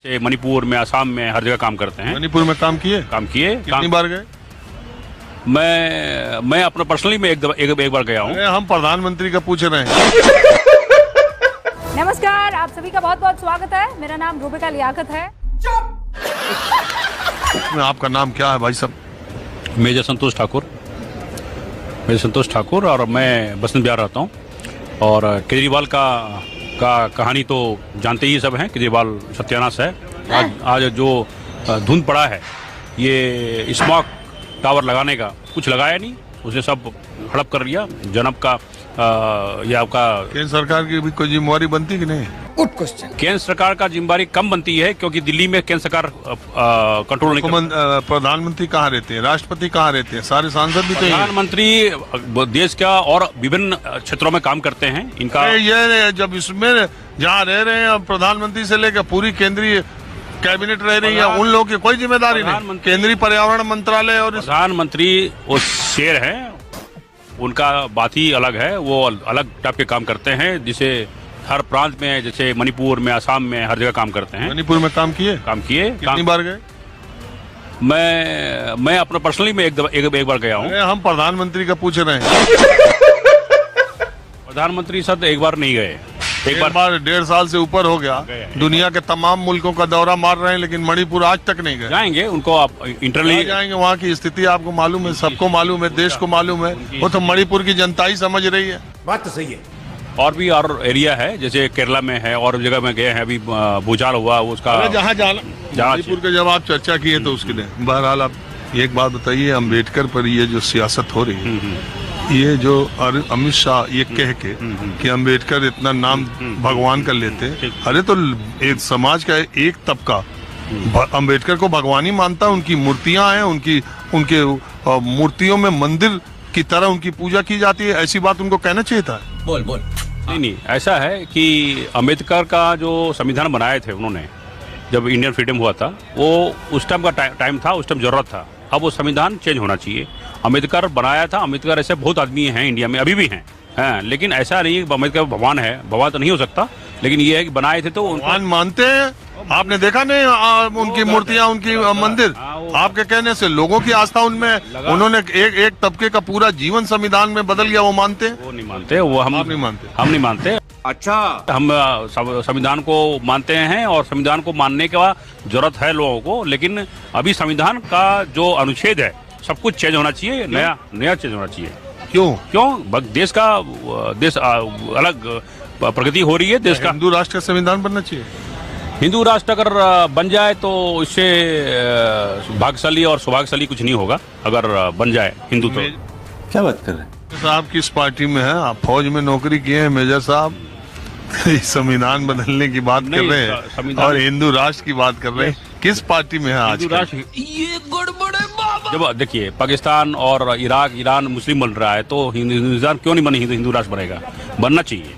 मणिपुर में, असम में, हर जगह काम करते हैं। मणिपुर में काम किए? कितनी बार गए? मैं अपना पर्सनली में एक बार गया हूँ। हम प्रधानमंत्री का पूछ रहे हैं। नमस्कार, आप सभी का बहुत बहुत स्वागत है। मेरा नाम रूबिका लियाकत है। आपका नाम क्या है भाई साहब? मेजर संतोष ठाकुर और मैं बसंत बिहार रहता हूँ। और केजरीवाल का कहानी तो जानते ही सब हैं। केजरीवाल सत्यानाश है। आज जो धुंध पड़ा है, ये स्मॉग टावर लगाने का, कुछ लगाया नहीं, उसने सब हड़प कर लिया। जनब का ये आपका केंद्र सरकार की भी कोई जिम्मेवारी बनती कि नहीं? Good question. केंद्र सरकार का जिम्मेदारी कम बनती है, क्योंकि दिल्ली में केंद्र सरकार कंट्रोल नहीं करती। प्रधानमंत्री कहाँ रहते हैं? राष्ट्रपति कहाँ रहते हैं? सारे सांसद भी तो प्रधानमंत्री देश का और विभिन्न क्षेत्रों में काम करते हैं। इनका ये जब इसमें जहाँ रह रहे हैं प्रधानमंत्री से लेकर पूरी केंद्रीय कैबिनेट रह रही है, उन लोगों की कोई जिम्मेदारी नहीं। केंद्रीय पर्यावरण मंत्रालय और प्रधानमंत्री वो शेर है, उनका बात ही अलग है। वो अलग टाइप के काम करते हैं, जिसे हर प्रांत में, जैसे मणिपुर में, असम में, हर जगह काम करते हैं। मणिपुर में काम किए? कितनी बार गए? मैं अपना पर्सनली में एक बार गया हूँ। हम प्रधानमंत्री का पूछ रहे हैं। प्रधानमंत्री सर एक बार नहीं गए। एक बार 1.5 साल से ऊपर हो गया। दुनिया के तमाम मुल्कों का दौरा मार रहे हैं, लेकिन मणिपुर आज तक नहीं गए। जाएंगे, उनको आप इंटरली जाएंगे। वहाँ की स्थिति आपको मालूम है, सबको मालूम है, देश को मालूम है। वो तो मणिपुर की जनता ही समझ रही है। बात तो सही है। और भी और एरिया है, जैसे केरला में है और जगह में गए हैं। अभी भूचाल हुआ, उसका जहाँ मणिपुर के जब आप चर्चा किए तो उसके लिए बहरहाल आप एक बात बताइए, अम्बेडकर पर ये जो सियासत हो रही है, ये जो अमित शाह ये कह के कि अम्बेडकर इतना नाम भगवान कर लेते, अरे तो एक समाज का एक तबका अम्बेडकर को भगवान ही मानता है। उनकी मूर्तियां हैं, उनके मूर्तियों में मंदिर की तरह उनकी पूजा की जाती है। ऐसी बात उनको कहना चाहिए था। बोल नहीं, ऐसा है कि अम्बेडकर का जो संविधान बनाए थे उन्होंने, जब इंडियन फ्रीडम हुआ था, वो उस टाइम का टाइम था, उस टाइम जरूरत था। अब वो संविधान चेंज होना चाहिए। अम्बेडकर बनाया था। अम्बेडकर ऐसे बहुत आदमी हैं इंडिया में, अभी भी हैं, लेकिन ऐसा नहीं है कि अम्बेडकर भगवान है। भगवान तो नहीं हो सकता, लेकिन ये है कि बनाए थे तो भगवान मानते हैं। आपने देखा नहीं उनकी मूर्तियां, उनकी मंदिर? आपके कहने से लोगों की आस्था उनमें, उन्होंने एक तबके का पूरा जीवन संविधान में बदल गया। वो मानते हैं? वो नहीं मानते। वो हम नहीं मानते। अच्छा, हम संविधान को मानते हैं और संविधान को मानने का जरूरत है लोगों को, लेकिन अभी संविधान का जो अनुच्छेद है, सब कुछ चेंज होना चाहिए। नया चेंज होना चाहिए। क्यों? देश अलग प्रगति हो रही है देश का। हिंदू राष्ट्र का संविधान बनना चाहिए। हिंदू राष्ट्र अगर बन जाए तो इससे भाग्यशाली और सौभाग्यशाली कुछ नहीं होगा। अगर बन जाए हिंदू तो। क्या बात कर रहे हैं साहब? किस पार्टी में है आप? फौज में नौकरी किए हैं मेजर साहब। संविधान बदलने की बात कर रहे हैं और हिंदू राष्ट्र की बात कर रहे हैं। किस पार्टी में है आज? ये गड़बड़ है बाबा। जब देखिए, पाकिस्तान और इराक, ईरान मुस्लिम बन रहा है, तो हिंदुस्तान क्यों नहीं बने? हिंदू राष्ट्र बनेगा, बनना चाहिए।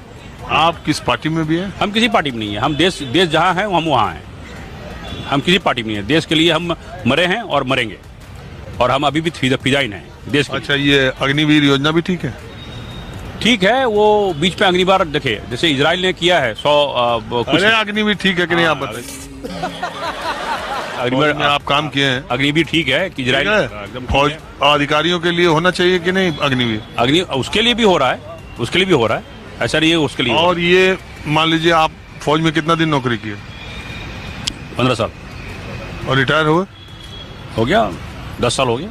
आप किस पार्टी में भी हैं? हम किसी पार्टी में नहीं है। हम देश जहाँ हैं हम वहाँ हैं। हम किसी पार्टी में नहीं है। देश के लिए हम मरे हैं और मरेंगे, और हम अभी भी फिदाइन हैं देश के। अच्छा, ये अग्निवीर योजना भी ठीक है? ठीक है। वो बीच में अग्निवीर, देखिए जैसे इजराइल ने किया है 100 अरे अग्निवीर ठीक है कि नहीं? आप बताइए। अग्निवीर में आप काम किए हैं। अग्निवीर ठीक है कि इजराइल फौज अधिकारियों के लिए होना चाहिए कि नहीं अग्निवीर? उसके लिए भी हो रहा है, उसके लिए भी हो रहा है। ऐसा नहीं है उसके लिए। और ये मान लीजिए आप फौज में कितना दिन नौकरी किए? 15 साल। और रिटायर हुए? हो गया 10 साल हो गया।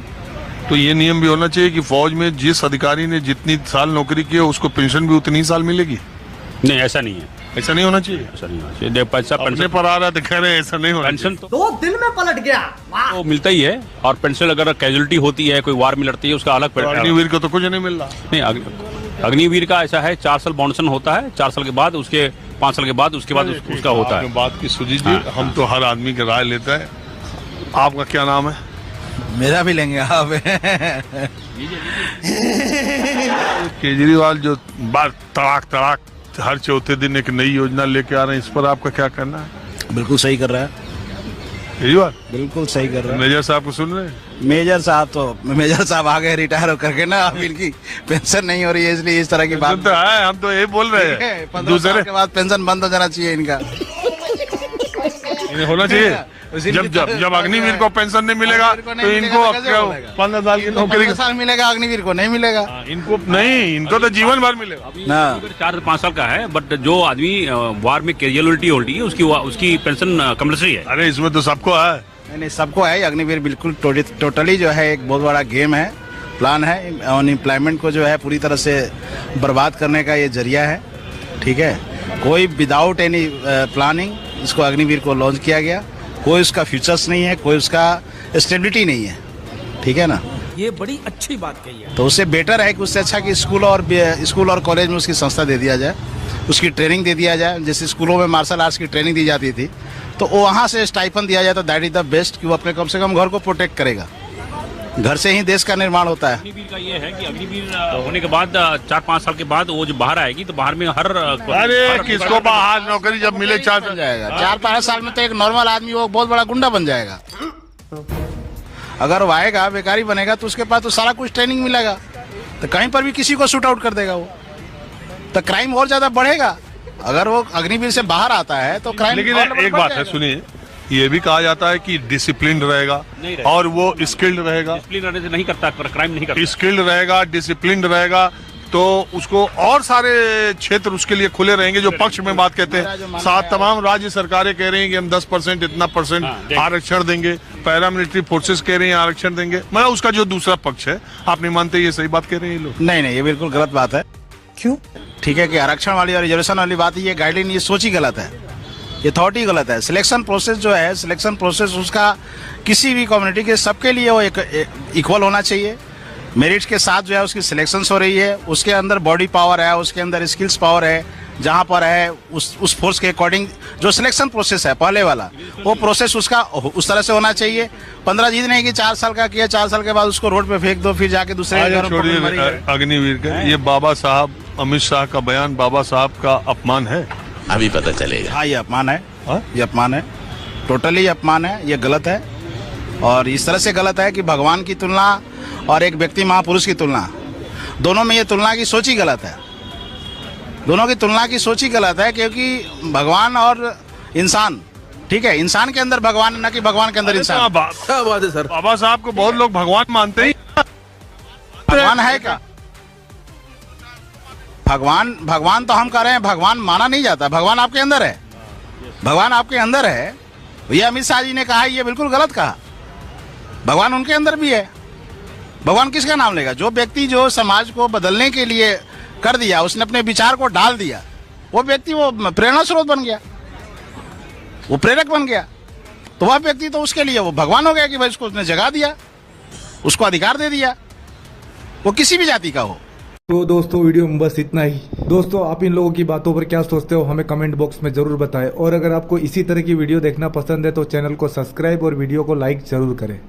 तो ये नियम भी होना चाहिए कि फौज में जिस अधिकारी ने जितनी साल नौकरी की है, उसको पेंशन भी उतनी साल मिलेगी? नहीं, ऐसा नहीं है। ऐसा नहीं होना चाहिए। ऐसा नहीं होना चाहिए। पैसा अपने पर आ रहा है तो कह रहे हैं ऐसा नहीं होना। पेंशन तो दिल में पलट गया। तो मिलता ही है। और पेंशन अगर कैजुअलिटी होती है, कोई वार में लड़ती है, उसका अलग। अग्निवीर को तो कुछ नहीं मिल रहा। नहीं, अग्निवीर का ऐसा है, 4 साल बाउंडेशन होता है। 4 साल के बाद उसके 5 साल के बाद उसके बाद उसका होता है। बात की सुजी जी, हम तो हर आदमी की राय लेता है। आपका क्या नाम है? मेरा भी लेंगे आप। केजरीवाल जो बार तड़ाक हर चौथे दिन एक नई योजना लेके आ रहे हैं, इस पर आपका क्या कहना है? बिल्कुल सही कर रहा है केजरीवाल, बिल्कुल सही कर रहा है। मेजर साहब को सुन रहे हैं? मेजर साहब आ गए रिटायर होकर के ना। अब इनकी पेंशन नहीं हो रही है, इसलिए इस तरह की बात तो है। हम तो यही बोल रहे हैं। 15 साल के बाद पेंशन बंद हो जाना चाहिए इनका। होना चाहिए। उसी जब लिए जब तो- जब अग्निवीर को पेंशन नहीं मिलेगा अग्निवीर को नहीं तो मिलेगा इनको तो कैसे क्या मिलेगा? 15 साल की नौकरी 15 साल मिलेगा, अग्निवीर को नहीं मिलेगा इनको नहीं, इनको तो जीवन भर मिलेगा। ना। 4-5 साल का है, बट जो आदमी वार में कैजुअलिटी होती है उसकी पेंशन कंपल्सरी है। अरे इसमें तो सबको है। नहीं, सबको है। अग्निवीर बिल्कुल टोटली जो है एक बहुत बड़ा गेम है, प्लान है। अनएम्प्लॉयमेंट को जो है पूरी तरह से बर्बाद करने का ये जरिया है, ठीक है। कोई विदाउट एनी प्लानिंग इसको अग्निवीर को लॉन्च किया गया। कोई उसका फ्यूचर्स नहीं है, कोई उसका स्टेबिलिटी नहीं है, ठीक है ना। ये बड़ी अच्छी बात कही है। तो उससे बेटर है कि उससे अच्छा कि स्कूल और कॉलेज में उसकी संस्था दे दिया जाए, उसकी ट्रेनिंग दे दिया जाए। जैसे स्कूलों में मार्शल आर्ट्स की ट्रेनिंग दी जाती थी, तो वहाँ से स्टाइपन दिया जाए तो दैट इज द बेस्ट, कि वो अपने कम से कम घर को प्रोटेक्ट करेगा। घर से ही देश का निर्माण होता है। अग्निवीर का ये है कि अग्निवीर होने के बाद 4-5 साल के बाद वो जो बाहर आएगी तो बाहर में अरे किसको बाहर नौकरी जब मिले 4 बन जाएगा 4-5 साल में तो एक नॉर्मल आदमी वो बहुत बड़ा गुंडा बन जाएगा। अगर वो आएगा बेकारी बनेगा तो उसके पास तो सारा कुछ ट्रेनिंग मिलेगा, तो कहीं पर भी किसी को शूट आउट कर देगा वो, तो क्राइम और ज्यादा बढ़ेगा। अगर वो अग्निवीर से बाहर आता है तो क्राइम। लेकिन एक बात है, सुनिए, ये भी कहा जाता है कि डिसिप्लिन रहेगा नहीं रहेगा। और वो स्किल्ड रहेगा। डिसिप्लिन रहने से नहीं करता, क्राइम नहीं करता। स्किल्ड रहेगा, डिसिप्लिन रहेगा, तो उसको और सारे क्षेत्र उसके लिए खुले रहेंगे। जो पक्ष में बात कहते हैं, 7 तमाम राज्य सरकारें कह रही हैं कि हम 10% इतना परसेंट आरक्षण देंगे, पैरामिलिट्री फोर्सेस कह रही हैं आरक्षण देंगे। मतलब उसका जो दूसरा पक्ष है, आप नहीं मानते ये सही बात कह रहे हैं ये लोग? नहीं, ये बिल्कुल गलत बात है। क्यों? ठीक है कि आरक्षण वाली और रिजर्वेशन वाली बात, ये गाइडलाइन, ये सोच ही गलत है, ये थॉट ही गलत है। सिलेक्शन प्रोसेस जो है, सिलेक्शन प्रोसेस उसका किसी भी कम्युनिटी के सबके लिए वो इक्वल होना चाहिए। मेरिट के साथ जो है उसकी सिलेक्शन हो रही है, उसके अंदर बॉडी पावर है, उसके अंदर स्किल्स पावर है, जहाँ पर है उस फोर्स के अकॉर्डिंग जो सिलेक्शन प्रोसेस है पहले वाला, वो प्रोसेस उसका उस तरह से होना चाहिए। 15 जीत नहीं कि 4 साल का किया, 4 साल के बाद उसको रोड पे फेंक दो, फिर जाके दूसरे छोड़िए अग्निवीर का, ये बाबा साहब अमित शाह का बयान बाबा साहब का अपमान है। अभी पता चलेगा। हाँ, ये अपमान है। हाँ? ये अपमान है, टोटली अपमान है, ये गलत है। और इस तरह से गलत है कि भगवान की तुलना और एक व्यक्ति महापुरुष की तुलना, दोनों में ये तुलना की सोच ही गलत है। दोनों की तुलना की सोच ही गलत है, क्योंकि भगवान और इंसान, ठीक है, इंसान के अंदर भगवान, न कि भगवान के अंदर इंसान। क्या बात है सर? बाबा साहब को बहुत लोग भगवान मानते ही। भगवान है क्या? भगवान तो हम कह रहे हैं, भगवान माना नहीं जाता। भगवान आपके अंदर है, भगवान आपके अंदर है। ये अमित शाह जी ने कहा, ये बिल्कुल गलत कहा। भगवान उनके अंदर भी है। भगवान किसका नाम लेगा? जो व्यक्ति जो समाज को बदलने के लिए कर दिया, उसने अपने विचार को डाल दिया, वो व्यक्ति वो प्रेरणा स्रोत बन गया, वो प्रेरक बन गया। तो वह व्यक्ति तो उसके लिए वो भगवान हो गया कि भाई उसको उसने जगा दिया, उसको अधिकार दे दिया, वो किसी भी जाति का हो। तो दोस्तों वीडियो में बस इतना ही। दोस्तों आप इन लोगों की बातों पर क्या सोचते हो हमें कमेंट बॉक्स में जरूर बताएं, और अगर आपको इसी तरह की वीडियो देखना पसंद है तो चैनल को सब्सक्राइब और वीडियो को लाइक जरूर करें।